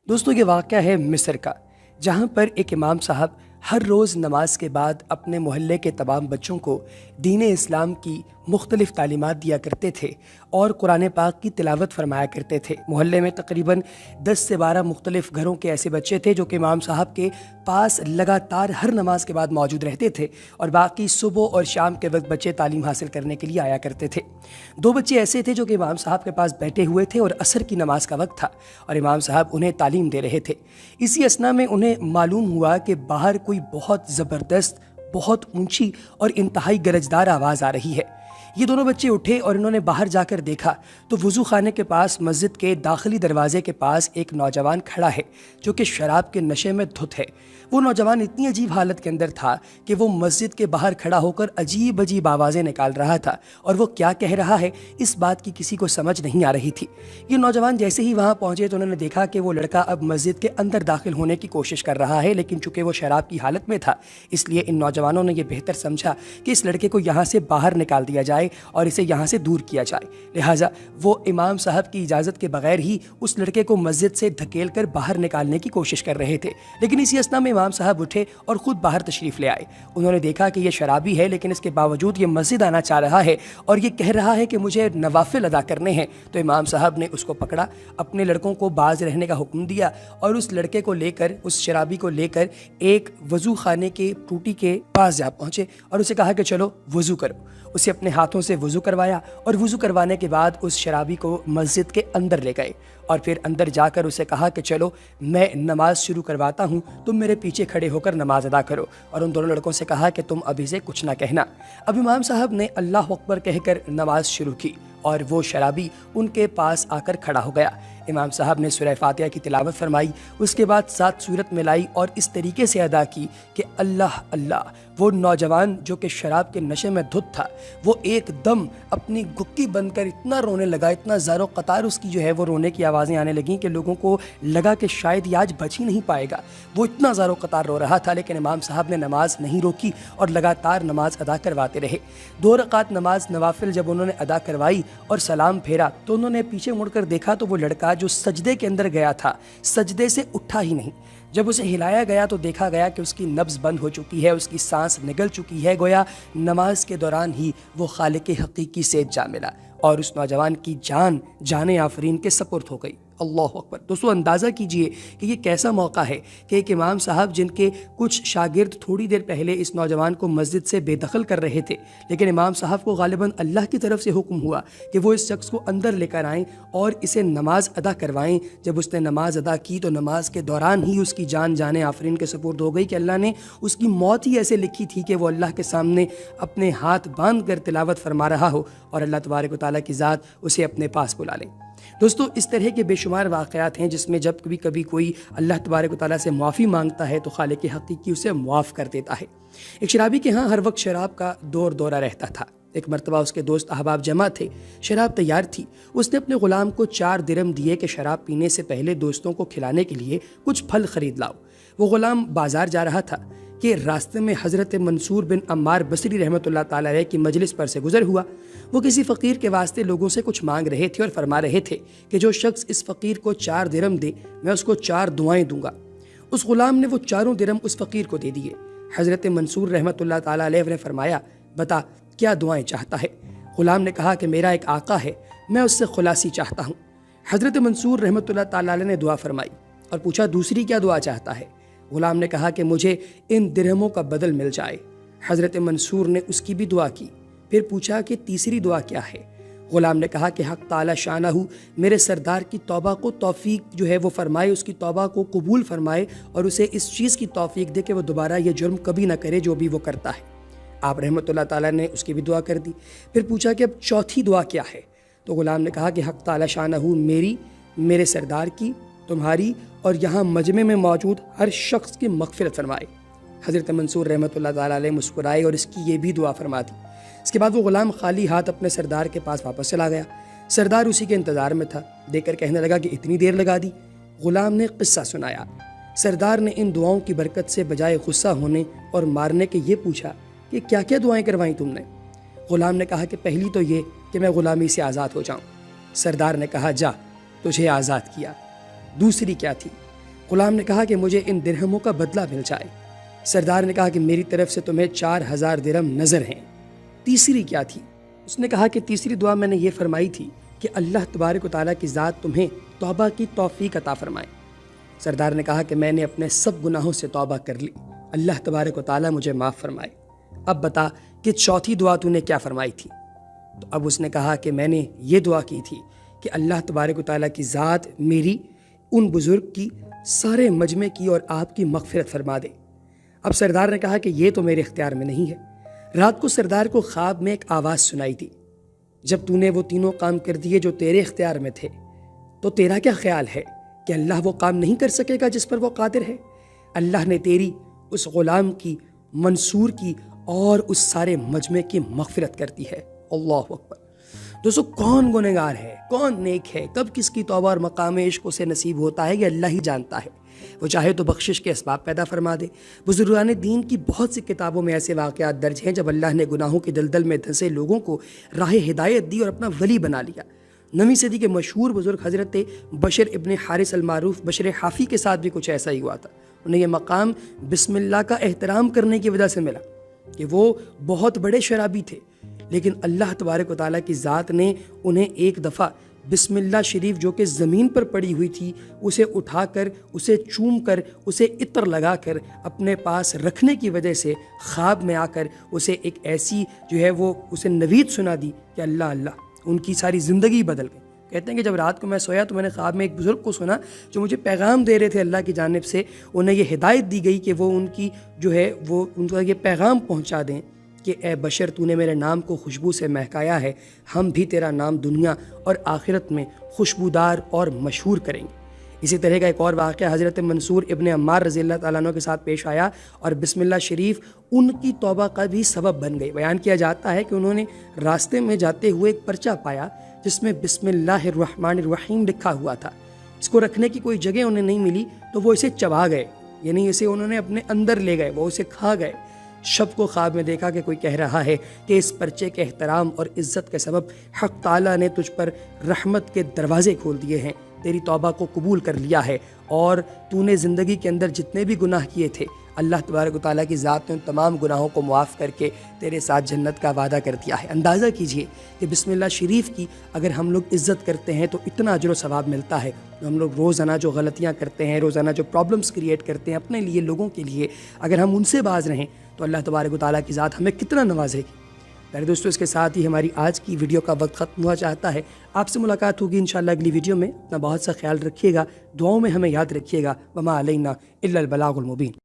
دوستوں یہ واقعہ ہے مصر کا، جہاں پر ایک امام صاحب ہر روز نماز کے بعد اپنے محلے کے تمام بچوں کو دین اسلام کی مختلف تعلیمات دیا کرتے تھے اور قرآن پاک کی تلاوت فرمایا کرتے تھے۔ محلے میں تقریباً 10 سے 12 مختلف گھروں کے ایسے بچے تھے جو کہ امام صاحب کے پاس لگاتار ہر نماز کے بعد موجود رہتے تھے، اور باقی صبح اور شام کے وقت بچے تعلیم حاصل کرنے کے لیے آیا کرتے تھے۔ 2 بچے ایسے تھے جو کہ امام صاحب کے پاس بیٹھے ہوئے تھے اور عصر کی نماز کا وقت تھا اور امام صاحب انہیں تعلیم دے رہے تھے۔ اسی اثنا میں انہیں معلوم ہوا کہ باہر کوئی بہت زبردست، بہت اونچی اور انتہائی گرجدار آواز آ رہی ہے۔ یہ دونوں بچے اٹھے اور انہوں نے باہر جا کر دیکھا تو وضو خانے کے پاس مسجد کے داخلی دروازے کے پاس ایک نوجوان کھڑا ہے جو کہ شراب کے نشے میں دھت ہے۔ وہ نوجوان اتنی عجیب حالت کے اندر تھا کہ وہ مسجد کے باہر کھڑا ہو کر عجیب عجیب آوازیں نکال رہا تھا، اور وہ کیا کہہ رہا ہے اس بات کی کسی کو سمجھ نہیں آ رہی تھی۔ یہ نوجوان جیسے ہی وہاں پہنچے تو انہوں نے دیکھا کہ وہ لڑکا اب مسجد کے اندر داخل ہونے کی کوشش کر رہا ہے، لیکن چونکہ وہ شراب کی حالت میں تھا اس لیے ان نوجوانوں نے یہ بہتر سمجھا کہ اس لڑکے کو یہاں سے باہر نکال دیا جائے اور اسے یہاں سے دور کیا جائے۔ لہٰذا وہ امام صاحب کی اجازت کے بغیر ہی اس لڑکے کو مسجد سے دھکیل کر باہر نکالنے کی کوشش کر رہے تھے، لیکن اسی اثنا میں امام صاحب اٹھے اور خود باہر تشریف لے آئے۔ انہوں نے دیکھا کہ یہ شرابی ہے لیکن اس کے باوجود یہ مسجد آنا چاہ رہا ہے اور یہ کہہ رہا ہے کہ مجھے نوافل ادا کرنے ہیں، تو امام صاحب نے اس کو پکڑا، اپنے لڑکوں کو باز رہنے کا حکم دیا اور اس لڑکے کو لے کر، اس شرابی کو لے کر ایک وضو خانے کے ٹوٹی کے پاس جا پہنچے اور اسے کہا کہ چلو وضو کرو۔ اسے اپنے ہاتھوں سے وضو کروایا اور وضو کروانے کے بعد اس شرابی کو مسجد کے اندر لے گئے اور پھر اندر جا کر اسے کہا کہ چلو میں نماز شروع کرواتا ہوں، تم میرے پیچھے کھڑے ہو کر نماز ادا کرو، اور ان دونوں لڑکوں سے کہا کہ تم ابھی سے کچھ نہ کہنا۔ اب امام صاحب نے اللہ اکبر کہہ کر نماز شروع کی اور وہ شرابی ان کے پاس آ کر کھڑا ہو گیا۔ امام صاحب نے سورہ فاتحہ کی تلاوت فرمائی، اس کے بعد 7 سورت ملائی اور اس طریقے سے ادا کی کہ اللہ اللہ۔ وہ نوجوان جو کہ شراب کے نشے میں دھت تھا وہ ایک دم اپنی گکی بند کر اتنا رونے لگا، اتنا زار و قطار اس کی جو ہے وہ رونے کی آوازیں آنے لگیں کہ لوگوں کو لگا کہ شاید یہ آج بچ ہی نہیں پائے گا۔ وہ اتنا زار و قطار رو رہا تھا، لیکن امام صاحب نے نماز نہیں روکی اور لگاتار نماز ادا کرواتے رہے۔ 2 رکعت نماز نوافل جب انہوں نے ادا کروائی اور سلام پھیرا تو انہوں نے پیچھے مڑ کر دیکھا تو وہ لڑکا جو سجدے کے اندر گیا تھا سجدے سے اٹھا ہی نہیں۔ جب اسے ہلایا گیا تو دیکھا گیا کہ اس کی نبض بند ہو چکی ہے، اس کی سانس نگل چکی ہے، گویا نماز کے دوران ہی وہ خالق حقیقی سے جا ملا اور اس نوجوان کی جان آفرین کے سپرد ہو گئی۔ اللہ اکبر۔ دوستو اندازہ کیجئے کہ یہ کیسا موقع ہے کہ ایک امام صاحب جن کے کچھ شاگرد تھوڑی دیر پہلے اس نوجوان کو مسجد سے بے دخل کر رہے تھے، لیکن امام صاحب کو غالباً اللہ کی طرف سے حکم ہوا کہ وہ اس شخص کو اندر لے کر آئیں اور اسے نماز ادا کروائیں۔ جب اس نے نماز ادا کی تو نماز کے دوران ہی اس کی جان آفرین کے سپرد ہو گئی کہ اللہ نے اس کی موت ہی ایسے لکھی تھی کہ وہ اللہ کے سامنے اپنے ہاتھ باندھ کر تلاوت فرما رہا ہو اور اللہ تبارک و تعالیٰ کی ذات اسے اپنے پاس بلا لے۔ دوستو اس طرح کے بے شمار واقعات ہیں جس میں جب کبھی کوئی اللہ تبارک و تعالیٰ سے معافی مانگتا ہے تو خالق حقیقی اسے معاف کر دیتا ہے۔ ایک شرابی کے ہاں ہر وقت شراب کا دورہ رہتا تھا۔ ایک مرتبہ اس کے دوست احباب جمع تھے، شراب تیار تھی۔ اس نے اپنے غلام کو 4 درہم دیے کہ شراب پینے سے پہلے دوستوں کو کھلانے کے لیے کچھ پھل خرید لاؤ۔ وہ غلام بازار جا رہا تھا کہ راستے میں حضرت منصور بن عمار بصری رحمۃ اللہ تعالیٰ علیہ کی مجلس پر سے گزر ہوا۔ وہ کسی فقیر کے واسطے لوگوں سے کچھ مانگ رہے تھے اور فرما رہے تھے کہ جو شخص اس فقیر کو 4 درہم دے میں اس کو 4 دعائیں دوں گا۔ اس غلام نے وہ 4 درہم اس فقیر کو دے دیے۔ حضرت منصور رحمۃ اللہ تعالیٰ علیہ نے فرمایا، بتا کیا دعائیں چاہتا ہے؟ غلام نے کہا کہ میرا ایک آقا ہے، میں اس سے خلاصی چاہتا ہوں۔ حضرت منصور رحمۃ اللہ تعالیٰ علیہ نے دعا فرمائی اور پوچھا دوسری کیا دعا چاہتا ہے؟ غلام نے کہا کہ مجھے ان درہموں کا بدل مل جائے۔ حضرت منصور نے اس کی بھی دعا کی، پھر پوچھا کہ تیسری دعا کیا ہے؟ غلام نے کہا کہ حق تعالی شانہ میرے سردار کی توبہ کو توفیق جو ہے وہ فرمائے، اس کی توبہ کو قبول فرمائے اور اسے اس چیز کی توفیق دے کہ وہ دوبارہ یہ جرم کبھی نہ کرے جو بھی وہ کرتا ہے۔ آپ رحمۃ اللہ تعالیٰ نے اس کی بھی دعا کر دی۔ پھر پوچھا کہ اب چوتھی دعا کیا ہے؟ تو غلام نے کہا کہ حق تعالی شانہ میری، میرے سردار کی، تمہاری اور یہاں مجمع میں موجود ہر شخص کی مغفرت فرمائے۔ حضرت منصور رحمۃ اللہ تعالیٰ علیہ مسکرائے اور اس کی یہ بھی دعا فرما دی۔ اس کے بعد وہ غلام خالی ہاتھ اپنے سردار کے پاس واپس چلا گیا۔ سردار اسی کے انتظار میں تھا، دیکھ کر کہنے لگا کہ اتنی دیر لگا دی۔ غلام نے قصہ سنایا۔ سردار نے ان دعاؤں کی برکت سے بجائے غصہ ہونے اور مارنے کے یہ پوچھا کہ کیا کیا دعائیں کروائیں تم نے؟ غلام نے کہا کہ پہلی تو یہ کہ میں غلامی سے آزاد ہو جاؤں۔ سردار نے کہا جا، تجھے آزاد کیا۔ دوسری کیا تھی؟ غلام نے کہا کہ مجھے ان درہموں کا بدلہ مل جائے۔ سردار نے کہا کہ میری طرف سے تمہیں 4000 درہم نظر ہیں۔ تیسری کیا تھی؟ اس نے کہا کہ تیسری دعا میں نے یہ فرمائی تھی کہ اللہ تبارک و تعالیٰ کی ذات تمہیں توبہ کی توفیق عطا فرمائے۔ سردار نے کہا کہ میں نے اپنے سب گناہوں سے توبہ کر لی، اللہ تبارک و تعالیٰ مجھے معاف فرمائے۔ اب بتا کہ چوتھی دعا تو نے کیا فرمائی تھی؟ تو اب اس نے کہا کہ میں نے یہ دعا کی تھی کہ اللہ تبارک و تعالیٰ کی ذات میری ان بزرگ کی سارے مجمع کی اور آپ کی مغفرت فرما دے۔ اب سردار نے کہا کہ یہ تو میرے اختیار میں نہیں ہے۔ رات کو سردار کو خواب میں ایک آواز سنائی تھی، جب تو نے وہ تینوں کام کر دیے جو تیرے اختیار میں تھے تو تیرا کیا خیال ہے کہ اللہ وہ کام نہیں کر سکے گا جس پر وہ قادر ہے؟ اللہ نے تیری، اس غلام کی، منصور کی اور اس سارے مجمع کی مغفرت کر دی ہے۔ اللہ اکبر۔ دوستو، کون گنہگار ہے، کون نیک ہے، کب کس کی توبہ اور مقام عشق اسے نصیب ہوتا ہے، یہ اللہ ہی جانتا ہے۔ وہ چاہے تو بخشش کے اسباب پیدا فرما دے۔ بزرگان دین کی بہت سی کتابوں میں ایسے واقعات درج ہیں جب اللہ نے گناہوں کی دلدل میں دھنسے لوگوں کو راہ ہدایت دی اور اپنا ولی بنا لیا۔ 9ویں صدی کے مشہور بزرگ حضرت بشر ابن حارث المعروف بشر حافی کے ساتھ بھی کچھ ایسا ہی ہوا تھا۔ انہیں یہ مقام بسم اللہ کا احترام کرنے کی وجہ سے ملا کہ وہ بہت بڑے شرابی تھے، لیکن اللہ تبارک و تعالیٰ کی ذات نے انہیں ایک دفعہ بسم اللہ شریف جو کہ زمین پر پڑی ہوئی تھی اسے اٹھا کر، اسے چوم کر، اسے عطر لگا کر اپنے پاس رکھنے کی وجہ سے خواب میں آ کر اسے ایک ایسی جو ہے وہ اسے نوید سنا دی کہ اللہ اللہ، ان کی ساری زندگی بدل گئی۔ کہتے ہیں کہ جب رات کو میں سویا تو میں نے خواب میں ایک بزرگ کو سنا جو مجھے پیغام دے رہے تھے اللہ کی جانب سے۔ انہیں یہ ہدایت دی گئی کہ وہ ان کی جو ہے وہ ان کا یہ پیغام پہنچا دیں کہ اے بشر، تو نے میرے نام کو خوشبو سے مہکایا ہے، ہم بھی تیرا نام دنیا اور آخرت میں خوشبودار اور مشہور کریں گے۔ اسی طرح کا ایک اور واقعہ حضرت منصور ابن عمار رضی اللہ تعالیٰ عنہ کے ساتھ پیش آیا اور بسم اللہ شریف ان کی توبہ کا بھی سبب بن گئی۔ بیان کیا جاتا ہے کہ انہوں نے راستے میں جاتے ہوئے ایک پرچہ پایا جس میں بسم اللہ الرحمن الرحیم لکھا ہوا تھا۔ اس کو رکھنے کی کوئی جگہ انہیں نہیں ملی تو وہ اسے چبا گئے، یعنی اسے انہوں نے اپنے اندر لے گئے، وہ اسے کھا گئے۔ شب کو خواب میں دیکھا کہ کوئی کہہ رہا ہے کہ اس پرچے کے احترام اور عزت کے سبب حق تعالیٰ نے تجھ پر رحمت کے دروازے کھول دیے ہیں، تیری توبہ کو قبول کر لیا ہے، اور تو نے زندگی کے اندر جتنے بھی گناہ کیے تھے اللہ تبارک و تعالیٰ کی ذات نے ان تمام گناہوں کو معاف کر کے تیرے ساتھ جنت کا وعدہ کر دیا ہے۔ اندازہ کیجئے کہ بسم اللہ شریف کی اگر ہم لوگ عزت کرتے ہیں تو اتنا اجر و ثواب ملتا ہے۔ ہم لوگ روزانہ جو غلطیاں کرتے ہیں، روزانہ جو پرابلمس کریٹ کرتے ہیں اپنے لیے، لوگوں کے لیے، اگر ہم ان سے باز رہیں تو اللہ تبارک و تعالیٰ کی ذات ہمیں کتنا نوازے گی۔ میرے دوستو، اس کے ساتھ ہی ہماری آج کی ویڈیو کا وقت ختم ہوا چاہتا ہے۔ آپ سے ملاقات ہوگی انشاءاللہ اگلی ویڈیو میں۔ اپنا بہت سا خیال رکھیے گا، دعاؤں میں ہمیں یاد رکھیے گا۔ وما علینا الا البلاغ المبین۔